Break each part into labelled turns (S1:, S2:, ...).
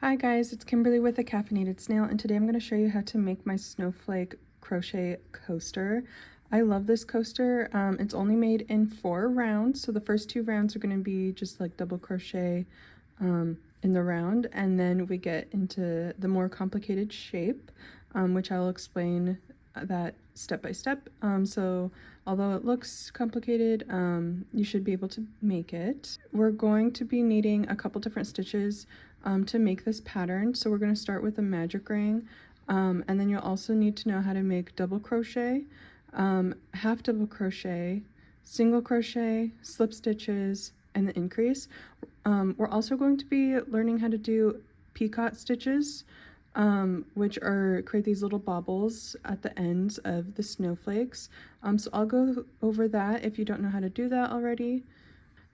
S1: Hi guys, it's Kimberly with a Caffeinated Snail, and today I'm going to show you how to make my snowflake crochet coaster. I love this coaster. It's only made in 4 rounds, so the first 2 rounds are going to be just like double crochet in the round, and then we get into the more complicated shape, which I'll explain that step by step. So although it looks complicated, you should be able to make it. We're going to be needing a couple different stitches to make this pattern. So we're going to start with a magic ring, and then you'll also need to know how to make double crochet, half double crochet, single crochet, slip stitches, and the increase. We're also going to be learning how to do picot stitches, which create these little baubles at the ends of the snowflakes. So I'll go over that if you don't know how to do that already.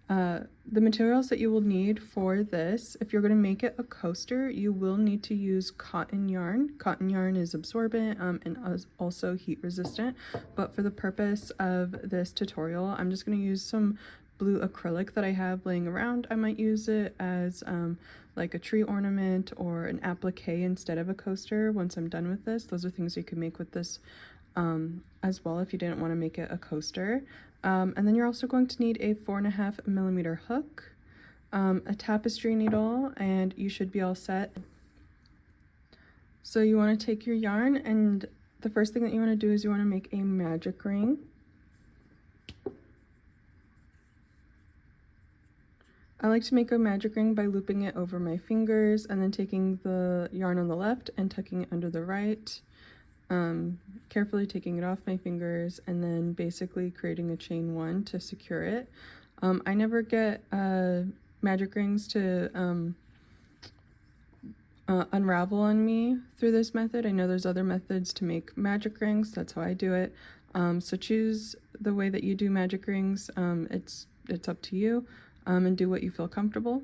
S1: The materials that you will need for this, if you're going to make it a coaster, you will need to use cotton yarn. Cotton yarn is absorbent and also heat resistant, but for the purpose of this tutorial, I'm just going to use some blue acrylic that I have laying around. I might use it as like a tree ornament or an applique instead of a coaster once I'm done with this. Those are things you could make with this as well if you didn't want to make it a coaster. And then you're also going to need a 4.5mm hook, a tapestry needle, and you should be all set. So you want to take your yarn, and the first thing that you want to do is you want to make a magic ring. I like to make a magic ring by looping it over my fingers and then taking the yarn on the left and tucking it under the right. Carefully taking it off my fingers and then basically creating a chain 1 to secure it. I never get magic rings to unravel on me through this method. I know there's other methods to make magic rings. That's how I do it. So choose the way that you do magic rings. It's up to you, and do what you feel comfortable.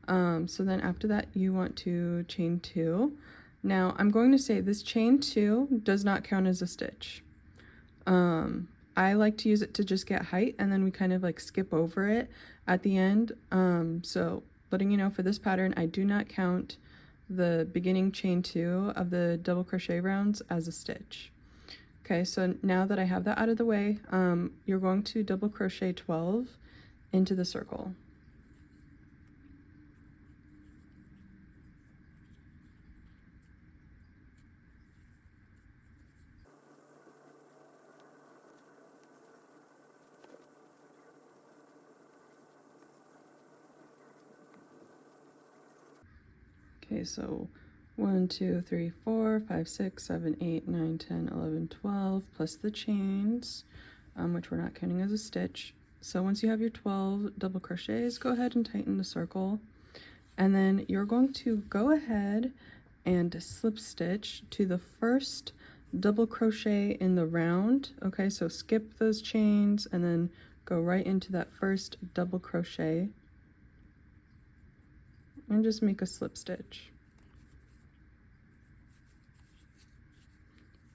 S1: So then after that you want to chain 2. Now, I'm going to say this chain 2 does not count as a stitch. I like to use it to just get height, and then we kind of like skip over it at the end. So letting you know, for this pattern, I do not count the beginning chain 2 of the double crochet rounds as a stitch. Okay, so now that I have that out of the way, you're going to double crochet 12 into the circle. Okay, so 1, 2, 3, 4, 5, 6, 7, 8, 9, 10, 11, 12, plus the chains, which we're not counting as a stitch. So once you have your 12 double crochets, go ahead and tighten the circle. And then you're going to go ahead and slip stitch to the first double crochet in the round. Okay, so skip those chains and then go right into that first double crochet. And just make a slip stitch.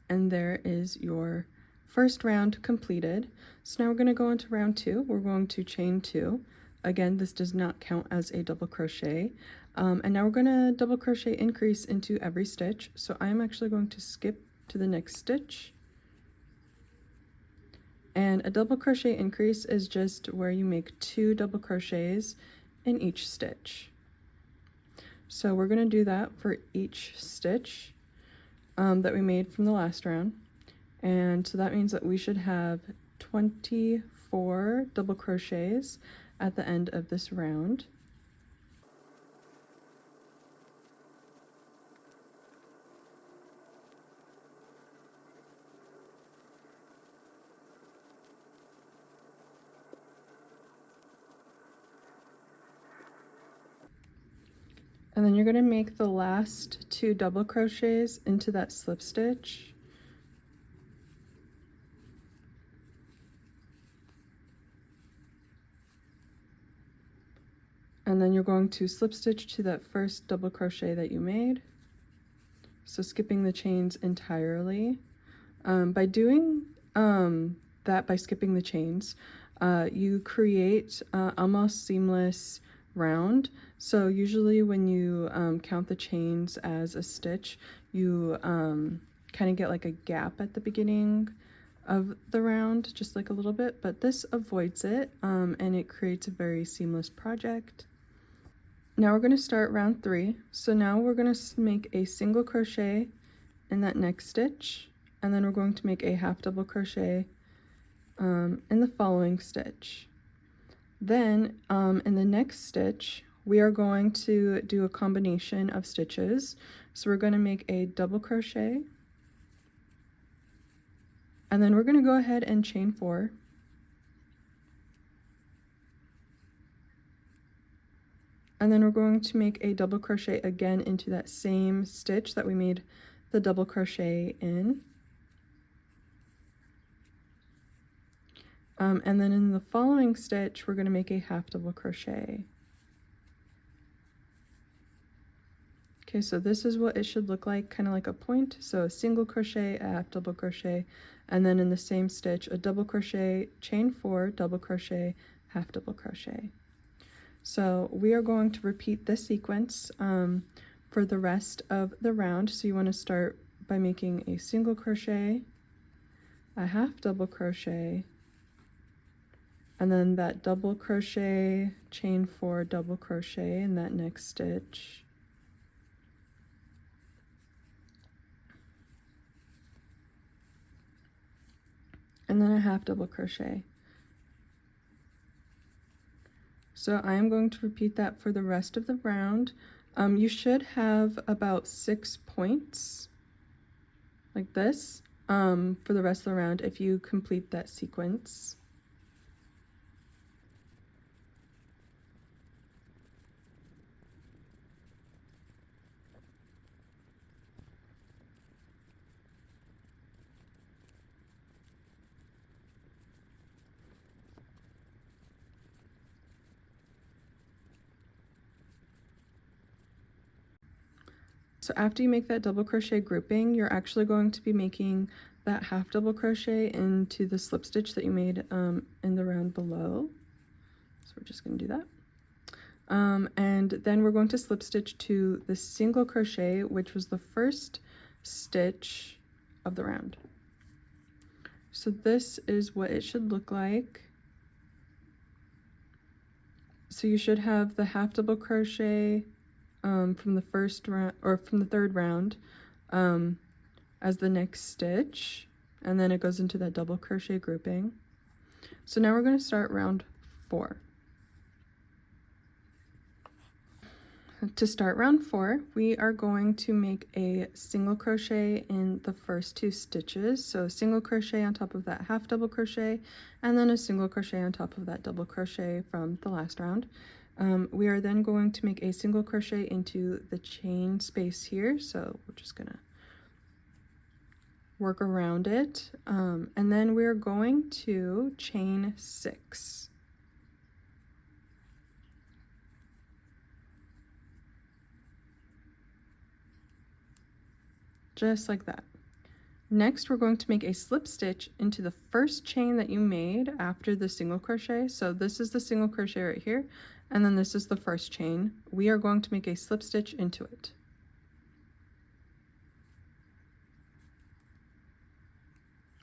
S1: And there is your first round completed. So now we're going to go into round 2. We're going to chain 2. Again, this does not count as a double crochet. And now we're going to double crochet increase into every stitch. So I'm actually going to skip to the next stitch. And a double crochet increase is just where you make 2 double crochets in each stitch. So we're going to do that for each stitch that we made from the last round. And so that means that we should have 24 double crochets at the end of this round. And then you're going to make the last 2 double crochets into that slip stitch. And then you're going to slip stitch to that first double crochet that you made. So skipping the chains entirely. By doing that, by skipping the chains, you create almost seamless round. So usually when you count the chains as a stitch, you kind of get like a gap at the beginning of the round, just like a little bit, but this avoids it and it creates a very seamless project. Now we're going to start round 3. So now we're going to make a single crochet in that next stitch, and then we're going to make a half double crochet in the following stitch. Then in the next stitch, we are going to do a combination of stitches. So we're going to make a double crochet, and then we're going to go ahead and chain 4. And then we're going to make a double crochet again into that same stitch that we made the double crochet in. And then in the following stitch, we're going to make a half double crochet. Okay, so this is what it should look like, kind of like a point. So a single crochet, a half double crochet, and then in the same stitch, a double crochet, chain 4, double crochet, half double crochet. So we are going to repeat this sequence for the rest of the round. So you want to start by making a single crochet, a half double crochet, and then that double crochet, chain 4, double crochet in that next stitch. And then a half double crochet. So I am going to repeat that for the rest of the round. You should have about 6 points like this for the rest of the round if you complete that sequence. So after you make that double crochet grouping, you're actually going to be making that half double crochet into the slip stitch that you made in the round below. So we're just going to do that. And then we're going to slip stitch to the single crochet, which was the first stitch of the round. So this is what it should look like. So you should have the half double crochet from the first round, or from the third round, as the next stitch, and then it goes into that double crochet grouping. So now we're going to start round 4. To start round 4, we are going to make a single crochet in the first 2 stitches. So a single crochet on top of that half double crochet, and then a single crochet on top of that double crochet from the last round. We are then going to make a single crochet into the chain space here, so we're just gonna work around it, and then we're going to chain 6. Just like that. Next, we're going to make a slip stitch into the first chain that you made after the single crochet. So this is the single crochet right here, and then this is the first chain. We are going to make a slip stitch into it.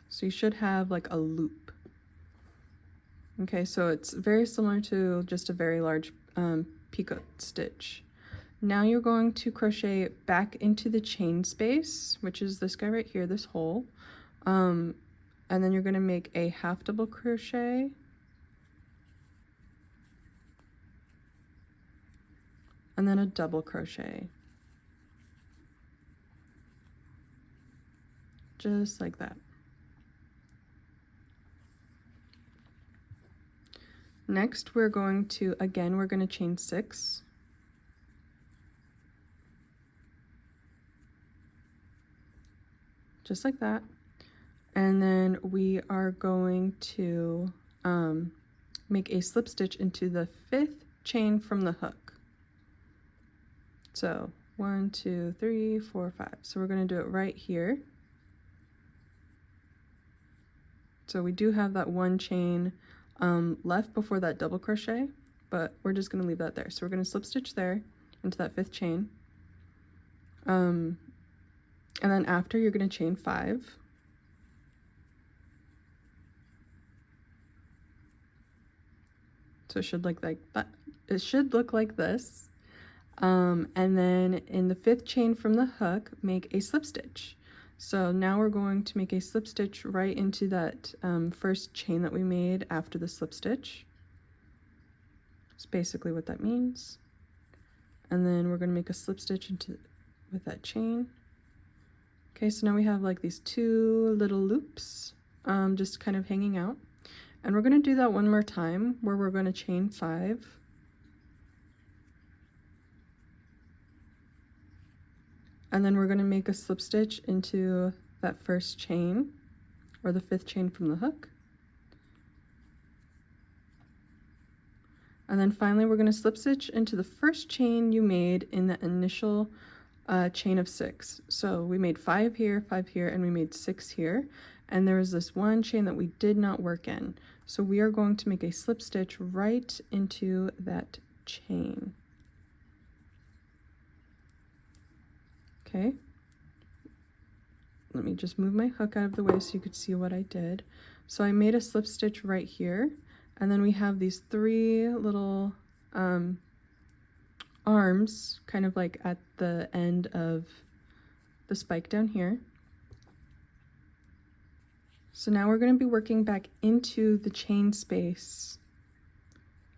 S1: So you should have like a loop. Okay, so it's very similar to just a very large picot stitch. Now you're going to crochet back into the chain space, which is this guy right here, this hole, and then you're going to make a half double crochet, and then a double crochet, just like that. Next, we're going to chain 6. Just like that. And then we are going to make a slip stitch into the 5th chain from the hook. So 1, 2, 3, 4, 5. So we're going to do it right here. So we do have that one chain left before that double crochet. but we're just going to leave that there. So we're going to slip stitch there into that 5th chain. And then after, you're going to chain 5. So it should look like that. It should look like this. And then in the 5th chain from the hook, make a slip stitch. So now we're going to make a slip stitch right into that first chain that we made after the slip stitch. That's basically what that means. And then we're going to make a slip stitch with that chain. Okay, so now we have like these 2 little loops just kind of hanging out. And we're going to do that one more time where we're going to chain 5. And then we're going to make a slip stitch into that first chain, or the 5th chain from the hook. And then finally we're going to slip stitch into the first chain you made in the initial chain of 6. So we made 5 here, and we made 6 here. And there was this one chain that we did not work in. So we are going to make a slip stitch right into that chain. Okay, let me just move my hook out of the way so you could see what I did. So I made a slip stitch right here, and then we have these 3 little arms kind of like at the end of the spike down here. So now we're going to be working back into the chain space,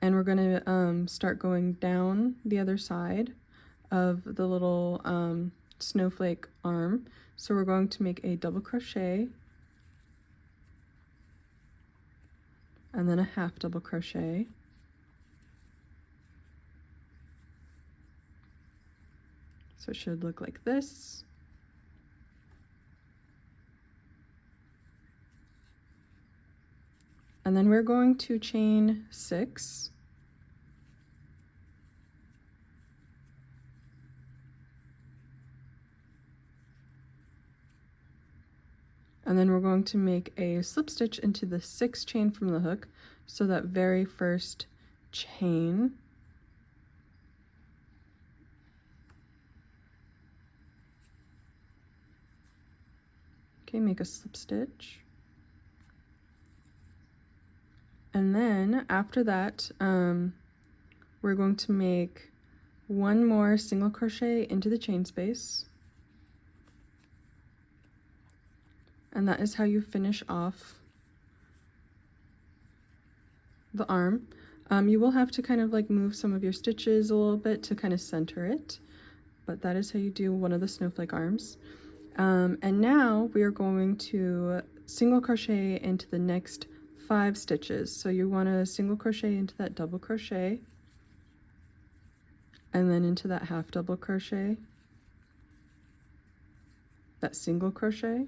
S1: and we're going to start going down the other side of the little snowflake arm. So we're going to make a double crochet and then a half double crochet, so it should look like this. And then we're going to chain 6. And then we're going to make a slip stitch into the 6th chain from the hook, so that very first chain. Okay, make a slip stitch. And then after that, we're going to make 1 more single crochet into the chain space. And that is how you finish off the arm. You will have to kind of like move some of your stitches a little bit to kind of center it, but that is how you do one of the snowflake arms. And now we are going to single crochet into the next 5 stitches. So you want to single crochet into that double crochet, and then into that half double crochet, that single crochet,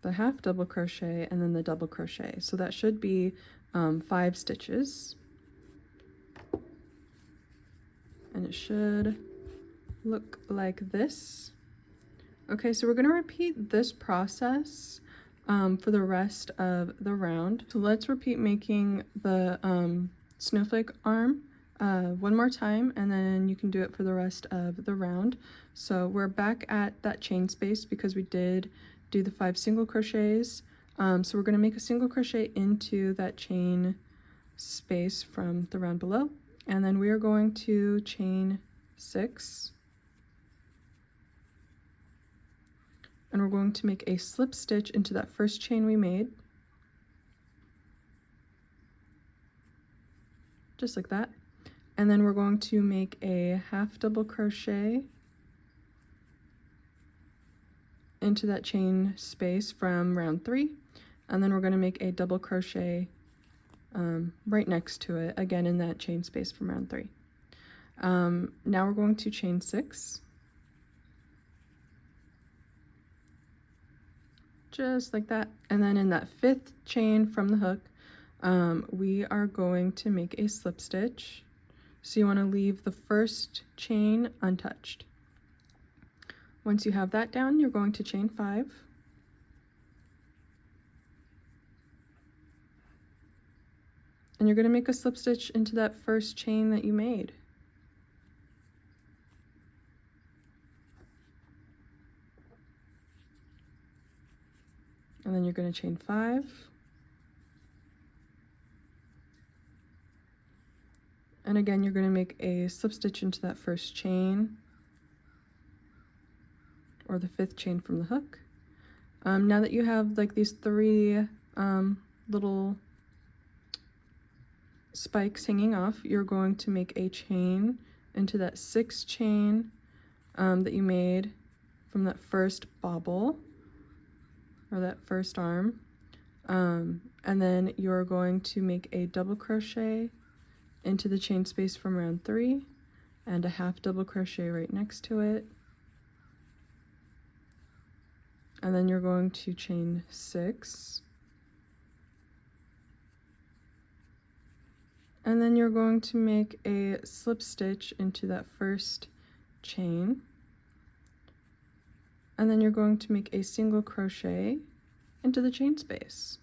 S1: the half double crochet, and then the double crochet. So that should be 5 stitches, and it should look like this. Okay, so we're going to repeat this process for the rest of the round. So let's repeat making the snowflake arm one more time, and then you can do it for the rest of the round. So we're back at that chain space because we did do the 5 single crochets. So we're going to make a single crochet into that chain space from the round below, and then we are going to chain 6, and we're going to make a slip stitch into that first chain we made, just like that. And then we're going to make a half double crochet into that chain space from round 3, and then we're going to make a double crochet right next to it, again in that chain space from round 3. Now we're going to chain 6, just like that, and then in that 5th chain from the hook, we are going to make a slip stitch. So you want to leave the first chain untouched. Once you have that down, you're going to chain 5, And you're going to make a slip stitch into that first chain that you made. And then you're going to chain 5. And again, you're going to make a slip stitch into that first chain, or the 5th chain from the hook. Now that you have like these 3 little spikes hanging off, you're going to make a chain into that 6th chain that you made from that first bobble, or that first arm. And then you're going to make a double crochet into the chain space from round 3 and a half double crochet right next to it. And then you're going to chain 6. And then you're going to make a slip stitch into that first chain. And then you're going to make a single crochet into the chain space.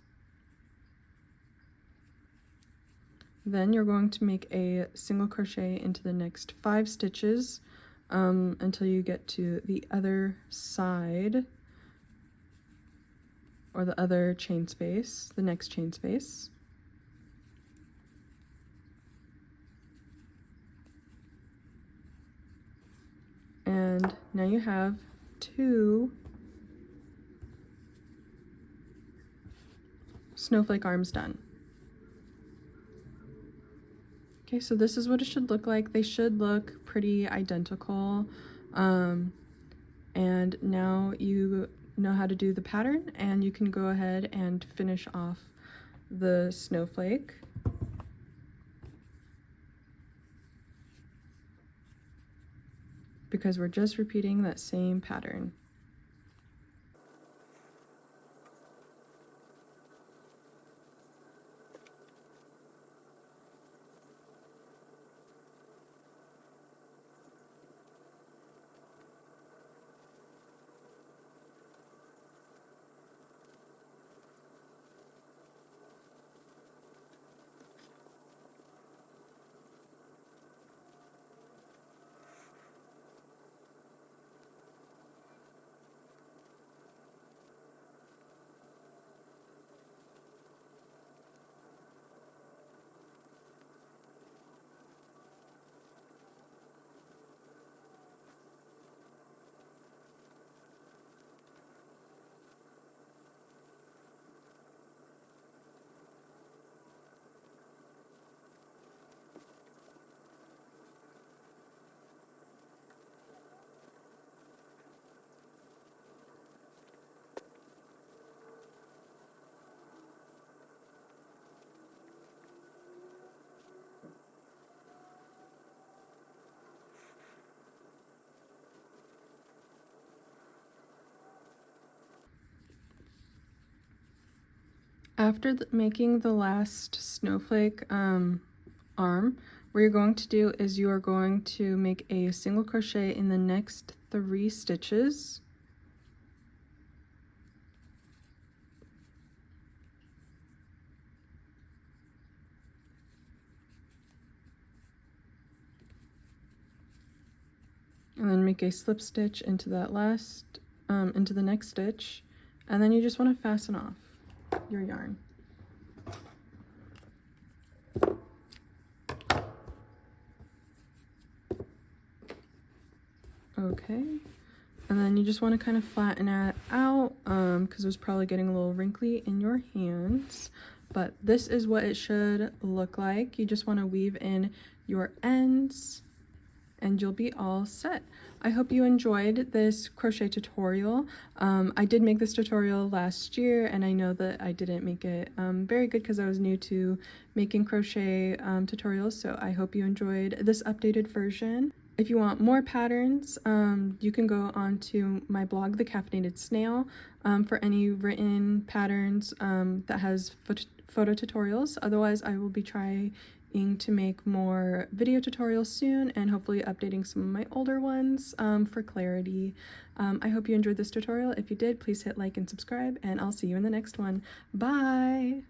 S1: Then you're going to make a single crochet into the next 5 stitches until you get to the other side, or the other chain space, the next chain space. And now you have 2 snowflake arms done. Okay, so this is what it should look like. They should look pretty identical. And now you know how to do the pattern, and you can go ahead and finish off the snowflake. Because we're just repeating that same pattern. After making the last snowflake arm, what you're going to do is you are going to make a single crochet in the next 3 stitches. And then make a slip stitch into that last, into the next stitch, and then you just want to fasten off your yarn. Okay, and then you just want to kind of flatten it out because it was probably getting a little wrinkly in your hands, but this is what it should look like. You just want to weave in your ends and you'll be all set. I hope you enjoyed this crochet tutorial. I did make this tutorial last year, and I know that I didn't make it very good because I was new to making crochet tutorials, so I hope you enjoyed this updated version. If you want more patterns, you can go onto my blog, The Caffeinated Snail, for any written patterns that has photo tutorials. Otherwise, I will be trying to make more video tutorials soon, and hopefully updating some of my older ones for clarity. I hope you enjoyed this tutorial. If you did, please hit like and subscribe, and I'll see you in the next one. Bye!